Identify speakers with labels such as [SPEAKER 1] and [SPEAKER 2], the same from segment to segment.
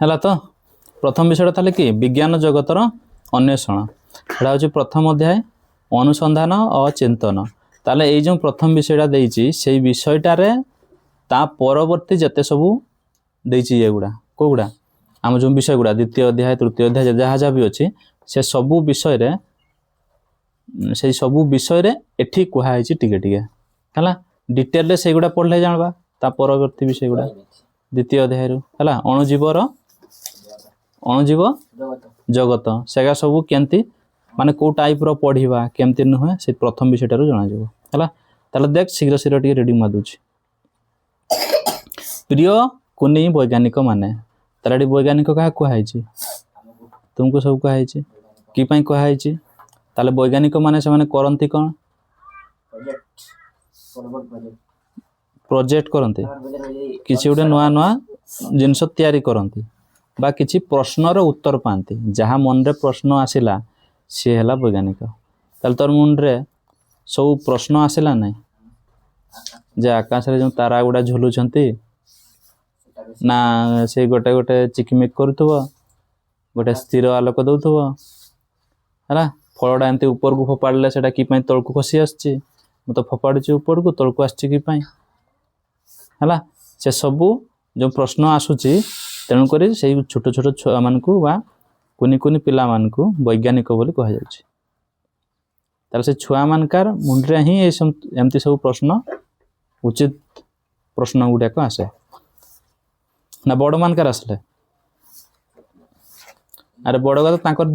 [SPEAKER 1] है तो प्रथम विषय था कि विज्ञान जगतर अन्वेषण एटा हूँ प्रथम अध्याय अनुसंधान और चिंतन ताले ये जो प्रथम विषयटा देइछि से विषयटारे ता परवर्ती जते सबू देइछि एगुड़ा कोगुड़ा आम जो विषय गुड़ा द्वितीय अध्याय तृतीय अध्याय जहाँ जहाँ भी अच्छी से सबू विषय रे से सबू विषय रे एठी कुहाई टिके टिके है डिटेल रे से गुड़ा पढ़ले जानबा ता परवर्ती विषय गुड़ा द्वितीय अध्याय रु है अणुजीव जगत सेगा सबू केमती माने को टाइप रो पढ़िबा केमती नुहे से प्रथम विषयटारू जना जाबो हला ताले देख शीघ्र शीघ्र टिके रीडिंग मादुछि प्रिय कुनी वैज्ञानिक माने ताले वैज्ञानिक कहा कुहाई तुमको सब कुहाई कि पई कुहाई ताले वैज्ञानिक माने से माने करंती कोन प्रोजेक्ट करंती किछि उडे नुआ नुआ जिनस तयारी करंती बा किछि प्रश्नर उत्तर पाती जहाँ मन रे प्रश्न आसिला सी है वैज्ञानिक ताल तोर मन रे सब प्रश्न आसिला नहीं जे आकाश रे जो तारा गुड़ा झुलुछंती ना से गोटे गोटे चिकमिक करूथबो गोटे स्थिर आलोक दउथबो हला फलडा एंती ऊपर को फोपाड़ले सेटा कि पई तळ को खसी आछी म तो फोपाडुची ऊपर को तळ को आछी कि पई हला से सबू जो प्रश्न आसुची तेणु करी से छोट छोट छुआ मानकू बा कुनी कुनी पिला मानकू वैज्ञानिक बोली कहा जाउची तार से छुआ मानकार मुंडरे ही एमती सब प्रश्न उचित प्रश्न गुडा को आसे ना बड़ मानकार आसले अरे बड़ का तांकर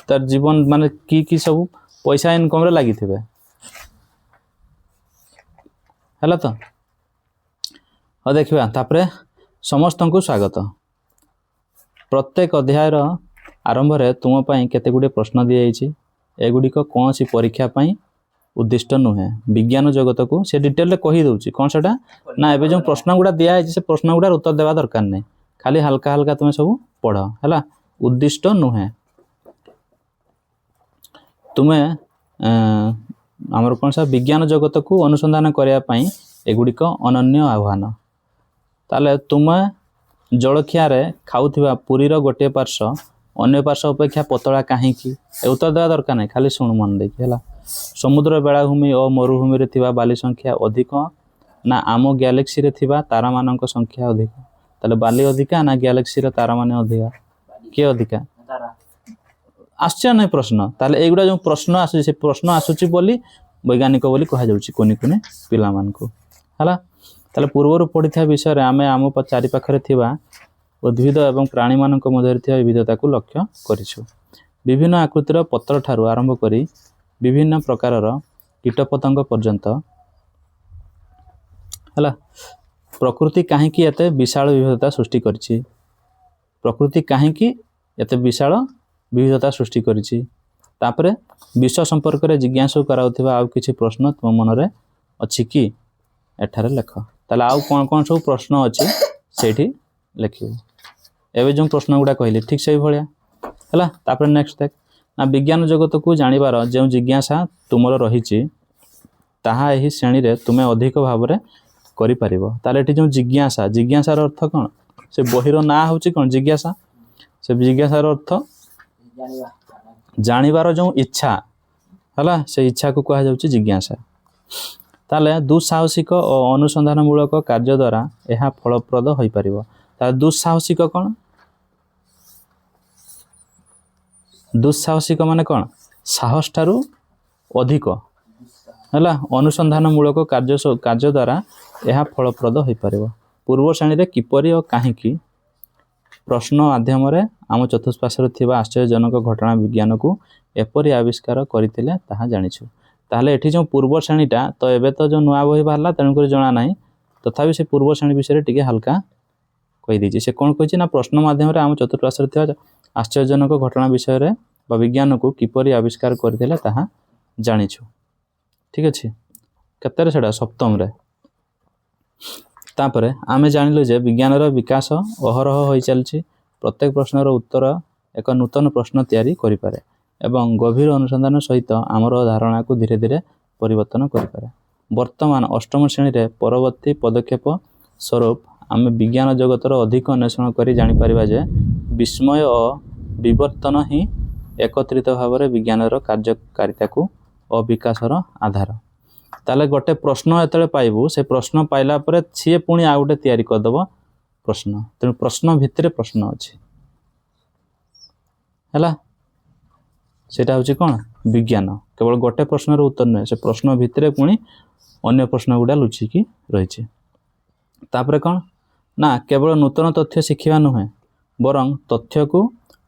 [SPEAKER 1] तार जीवन माने की सब पैसा इनकम रे लागि थिबे हला तो और देखिबा तापरे समस्त को स्वागत प्रत्येक अध्यायर आरंभ रे तुम पई केते गुडे प्रश्न दिया जाइछि एगुडिक कौन सी परीक्षा पई उद्दिष्ट नुहे विज्ञान जगत को से डिटेल रे कहि दउछि कोन सेटा ना एबे जो प्रश्न गुडा दिया जाइछि से प्रश्न गुडा उत्तर देवा दरकार नै खाली हल्का हल्का तुम सब पढ़ हला उद्दिष्ट नुहे तुमे हमर कोन सा विज्ञान जगत को अनुसंधान करिया पई एगुडिक अनन्य आह्वान ताले तुम जलखिया रे खाउथिबा पुरीर गोटे पार्श्व अन्य पार्श्व अपेक्षा पतला कहीं उत्तर देवा दरकार नहीं खाली शुण मन देखी है समुद्र बेलाभूमि और मरुभूमि रे थिबा बाली संख्या अधिक ना आम गैलेक्सी रे थिबा तारा मानक संख्या अधिक ताले बाली अधिका ना गैलेक्सी रे तारा माने अधिका के अधिका आश्चर्य नहीं प्रश्न ताले एगुडा जो प्रश्न आसुची से प्रश्न आसुची बोली वैज्ञानिक बोली कहा जाउची कोनी कोनी पिला मानकू हला ताले पूर्वरु पढ़िथा विषय रे आमे आम चारि पाखरे थिबा उद्भिद एवं प्राणी मानक मध्य थिबा विविधता को लक्ष्य करिछु विभिन्न आकृतिर पत्र ठारू आरंभ करी विभिन्न प्रकारर कीटपतंग पर्यंत हला प्रकृति काहेकि एते विशाल विविधता सृष्टि करछि प्रकृति काहेकि एते विशाल विविधता सृष्टि करछि तापरे विश्व संपर्क रे जिज्ञासा कराउथिबा आ किछि प्रश्न तुम मन रे अछि कि एठारे लेख ताले आउ कोन कोन सब प्रश्न अछि सेठी लेखिबो एबे जो प्रश्न गुडा कहले ठीक से भलिया हला तापर नेक्स्ट देख ना विज्ञान जगत को जानिबार जो जिज्ञासा तुमर रहिछि ताहा एही श्रेणी रे तुमे अधिक भाव रे करि परिबो ताले एठी जो जिज्ञासा जिज्ञासार अर्थ कोन से बहिर ना होछि कोन जिज्ञासा से जिज्ञासार अर्थ जानिबार जो इच्छा हला से इच्छा को कहा जाउछि जिज्ञासा ताले दुस्साहसिक और अनुसंधान मूलक कार्य द्वारा यह फलप्रद होई परिबो ताले दुस्साहसिक कोन दुस्साहसिक माने कोन साहस ठारू अधिक हला अनुसंधान मूलक कार्य द्वारा यह फलप्रद होई परिबो पूर्व श्रेणी रे किपरि और काहेकि प्रश्न माध्यम रे आम चतुष्पार्श्व थिबा आश्चर्यजनक घटना विज्ञान को एपरि आविष्कार करथिले ताहा जानिछु ताहले एठी जो पूर्व श्रेणीटा तो एबे तो जो नुआ बही बाहरला तेणु कर जना नाही तथापि से पूर्व श्रेणी विषय टिके हल्का कहि दिछि से कोन कहिछि ना प्रश्न माध्यम रे आम चतुर्पार्श्व थिबा आश्चर्यजनक घटना विषय रे बा विज्ञान को किपरि आविष्कार करथिले ताहा जानिछु ठीक अछि केतरे सेडा सप्तम रे तापरे आमे जानिलु जे विज्ञान रो विकास अहरह होई चलछि प्रत्येक प्रश्नर उत्तर एक नूतन प्रश्न तैयारी करि पारे एवं गभीर अनुसंधान सहित आमर धारणा को धीरे धीरे परिवर्तन करि पारे वर्तमान अष्टम श्रेणी रे परवर्ती पदक्षेप स्वरूप आम विज्ञान जगतर अधिक अन्वेषण करी जानी परिबा जे विस्मय और विवर्तन ही एकत्रित भाव में विज्ञानर कार्यकारिता को और विकासर आधार। ताले गोटे प्रश्न जो पाइबू से प्रश्न पाइला परे सी पुणी आ गोटे तैयारी करदेव प्रश्न। तेणु प्रश्न भितर प्रश्न अच्छी है सेटा हूँ कौन विज्ञान। केवल गोटे प्रश्नर उत्तर नुहे से प्रश्न भितर पुणी अन्य प्रश्न गुड़ा लुचिकी रही। तापर कौन ना केवल नूतन तथ्य शिखा नुहे बरं तथ्य को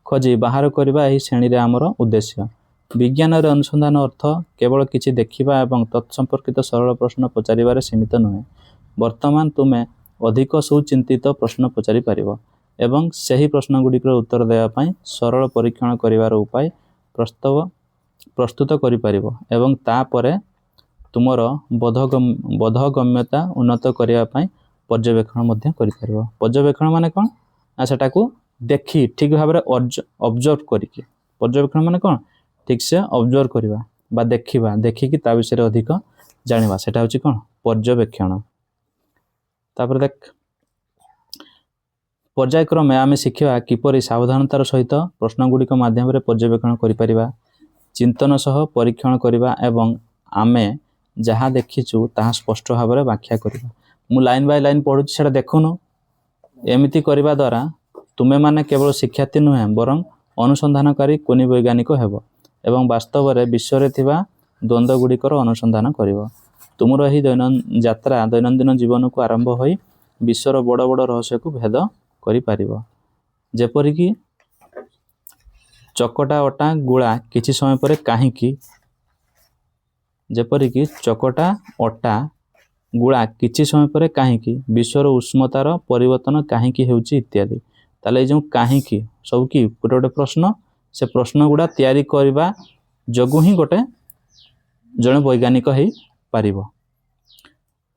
[SPEAKER 1] खोजी बाहर करने यही श्रेणी रे आमर उद्देश्य। विज्ञान रे अनुसंधान अर्थ केवल किसी देखा एवं तत्संपर्कित सरल प्रश्न पचारिबार सीमित नुहे। वर्तमान तुम्हें अधिक सुचिंतित प्रश्न पचारि पारिबो एवं सही प्रश्न गुड़िकर उत्तर देवाई सरल परीक्षण करिवार उपाय प्रस्तुत करि पारिबो एवं तापरे तुमर बोधगम्यता उन्नत करिया पई पर्यवेक्षण मध्य करि पारिबो। पर्यवेक्षण माने कोन ना सेटा को देखी ठीक भाव में ऑब्जर्व करिके पर्यवेक्षण माने कोन ठीक से ऑब्जर्व करिबा बा देखिबा देखिकी ता विषय अधिक जानिबा सेटा होची कोन पर्यवेक्षण। तापर देख पर्यायक्रमे आम शिखा किपरि सावधानतार सहित प्रश्न गुड़िक माध्यम पर्यवेक्षण करिपारिबा चिंतन सह परीक्षण करिबा एवं आमे जहाँ देखीचु ताहा स्पष्ट भाव में व्याख्या करिबा। मु लाइन बाय लाइन पढ़ुची सेटा देखुनु एमिति करिबा द्वारा तुमे माने केवल शिक्षार्थी नुहे बरं अनुसंधानकारी कोनि वैज्ञानिक हेब एवं वास्तव में विश्व रे थिबा द्वंद्व गुड़िकर अनुसंधान करिबो। तुमर एही दैनंदिन जीवन को आरंभ होई विश्वर बड़ बड़ रहस्य को भेद करि पारिबो। जेपरिकी चकटा अटा गुड़ा किछि समय पर काहींकी जेपरिकी चकटा अटा गुड़ा किछि समय पर काहींकी विश्वर उष्णतार परिवर्तन काहींकी हेउची इत्यादि। ताले जो काहींकी सब कि गोटे गोटे प्रश्न से प्रश्न गुड़ा तैयारी करबा जगु ही गोटे जड़े वैज्ञानिक हो पारिबो।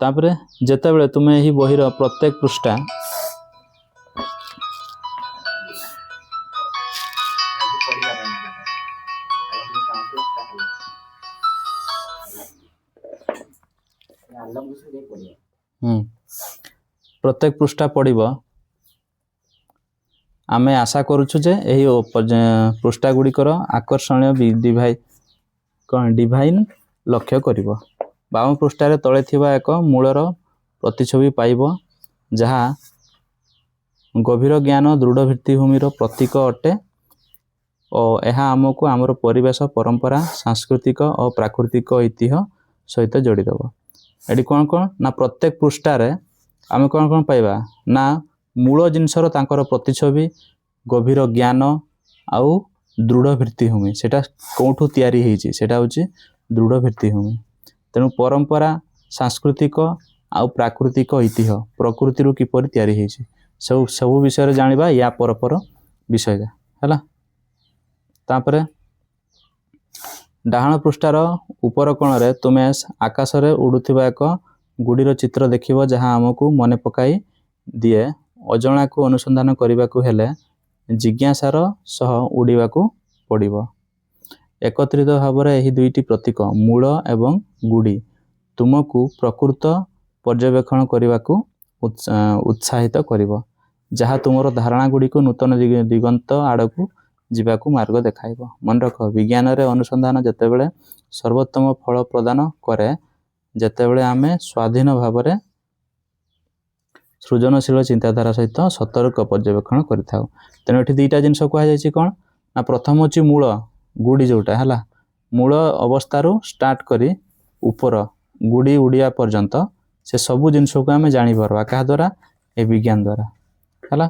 [SPEAKER 1] तापरे जेतेबेले तुमे ही बहिर प्रत्येक पृष्ठा प्रत्येक पृष्ठा पढ़िबो आमे आशा करूछु जे एही पृष्ठा गुड़िकर आकर्षणीय डिवाइन लक्ष्य करिबो। बाम पृष्ठार तले थिबा एक मूलर प्रतिछवि पाइबो जहा गभीर ज्ञान दृढ़ भित्तिभूमिर प्रतीक अटे और यह आमको आमर परिवेश परंपरा सांस्कृतिक और प्राकृतिक ऐतिह्य सहित जोड़ीदेव। ये कौन कौन ना प्रत्येक पृष्ठार आम कौन कौन पाइबा ना मूल जिनसर तांकर प्रतिछवि गभीर ज्ञान आउ दृढ़ भित्तिभूमि सेटा कौठू तैयारी होईची सेटा होची दृढ़ भित्तिभूमि। तेणु परंपरा सांस्कृतिक आउ प्राकृतिक ऐतिह्य प्रकृति किपरि तैयारी होईची सब विषय जानिबा या पर विषय है। तापरे डाहाण पृष्ठार उपर कोण रे तुमे आकाश रे उड़ुथिबा एक गुड़ीर चित्र देखिबो जहाँ आमको मने पकाई दिए अजणा को अनुसंधान करने को हेले जिज्ञासार सह उड़ीबा को पड़िबो। एकत्रित भाव में यही दुईटी प्रतीक मूल एवं गुड़ी तुमको प्रकृत पर्यवेक्षण करने को उत्साहित करिबो जहाँ तुमर धारणा गुड़ी को नूतन दिगंत आड़क जीवाकू मार्ग देखाइबो। मन रख विज्ञान रे अनुसंधान जेतेबेले सर्वोत्तम फल प्रदान करे जेतेबेले आमे स्वाधीन भाव में सृजनशील चिंताधारा सहित सतर्क पर्यवेक्षण करिथाउ। तेणु एठी दुईटा जिनस कहुई कौन ना प्रथम होची मूल गुड़ी जोटा है मूल अवस्थारू स्टार्ट करी ऊपर गुड़ी उड़िया पर्यंत से सबू जिनस को आम जापर क्या द्वारा ए विज्ञान द्वारा है।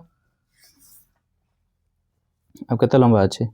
[SPEAKER 1] अब केते लंबा अच्छे